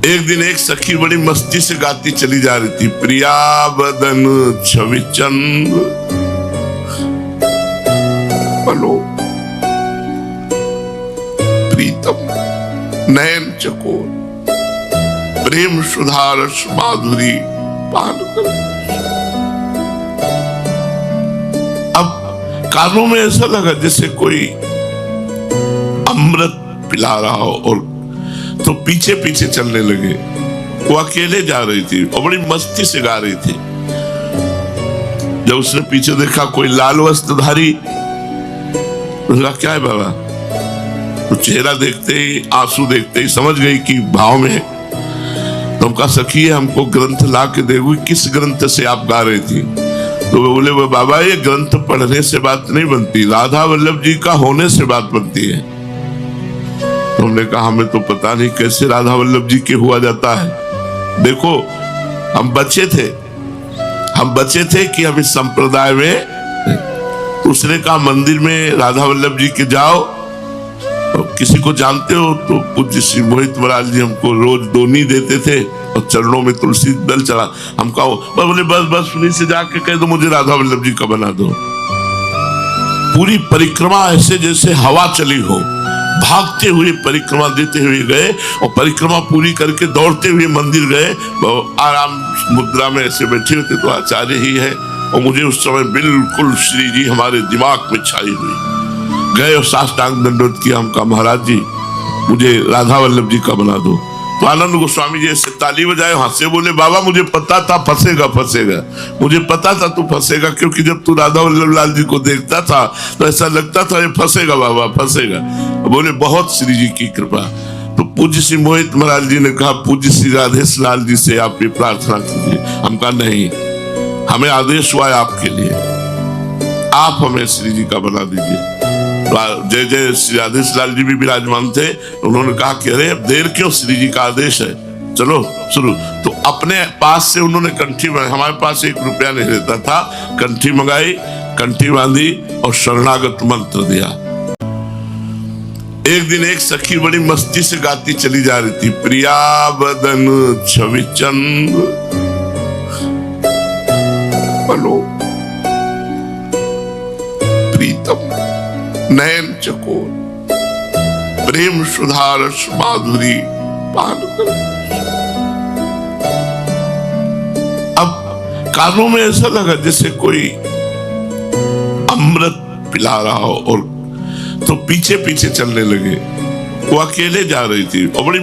एक दिन एक सखी बड़ी मस्ती से गाती चली जा रही थी, प्रिया बदन छवि चंद पलो प्रीतम नयन चकोर प्रेम सुधारस माधुरी पान कर। अब कानों में ऐसा लगा जैसे कोई अमृत पिला रहा हो, और तो पीछे पीछे चलने लगे। वो अकेले जा रही थी और बड़ी मस्ती से गा रही थी। जब उसने पीछे देखा कोई लाल वस्त्रधारी, उसने कहा क्या है बाबा? तो चेहरा देखते ही, आंसू देखते ही समझ गई कि भाव में है। तो हमका सखी है, हमको ग्रंथ ला के देगी। किस ग्रंथ से आप गा रही थी? तो वो बोले वो बाबा ये ग्रंथ पढ़ने से बात नहीं बनती, राधा वल्लभ जी का होने से बात बनती है। तो हमने कहा हमें तो पता नहीं कैसे राधा वल्लभ जी के हुआ जाता है। देखो हम बच्चे थे कि हम इस संप्रदाय में। तो उसने कहा मंदिर में राधा वल्लभ जी के जाओ, और किसी को जानते हो तो पूज्य श्री मोहित महाराज जी हमको रोज दोनी देते थे और चरणों में तुलसी दल चढ़ा। हम कहा बोले बस उन्हीं से जाके कह दो मुझे राधा वल्लभ जी का बना दो। पूरी परिक्रमा ऐसे जैसे हवा चली हो, भागते हुए परिक्रमा देते हुए गए, और परिक्रमा पूरी करके दौड़ते हुए मंदिर गए। आराम मुद्रा में ऐसे बैठे होते तो आचार्य ही है, और मुझे उस समय बिल्कुल श्री जी हमारे दिमाग में छाई हुई। गए और साष्टांग दंडवत किया। हम कहा महाराज जी मुझे राधा वल्लभ जी का बना दो। तो आनंद गोस्वामी जी ऐसे ताली बजाए, हंसे, बोले बाबा मुझे पता था फंसेगा, मुझे पता था तू फंसेगा, क्योंकि जब तू राधा वल्लभ लाल जी को देखता था तो ऐसा लगता था ये फंसेगा बाबा फंसेगा। बोले बहुत श्री जी की कृपा। तो पूज्य श्री मोहित महाराज जी ने कहा पूज्य श्री राधेश लाल जी से आप ये प्रार्थना कीजिए। हम कहा नहीं, हमें आदेश हुआ है आपके लिए, आप हमें श्री जी का बना दीजिए। जय जय श्री राधेश लाल जी भी विराजमान थे। उन्होंने कहा कि अरे अब देर क्यों, श्री जी का आदेश है, चलो शुरू। तो अपने पास से उन्होंने कंठी मंगाई, हमारे पास 1 रुपया नहीं रहता था। कंठी मंगाई, कंठी बांधी और शरणागत मंत्र दिया। एक दिन एक सखी बड़ी मस्ती से गाती चली जा रही थी, प्रिया बदन छवि चंद पलो प्रीतम नयन चकोर प्रेम सुधारस माधुरी पान कर। अब कानों में ऐसा लगा जैसे कोई अमृत पिला रहा हो, और तो पीछे पीछे चलने लगे। वो अकेले जा रही थी और बड़ी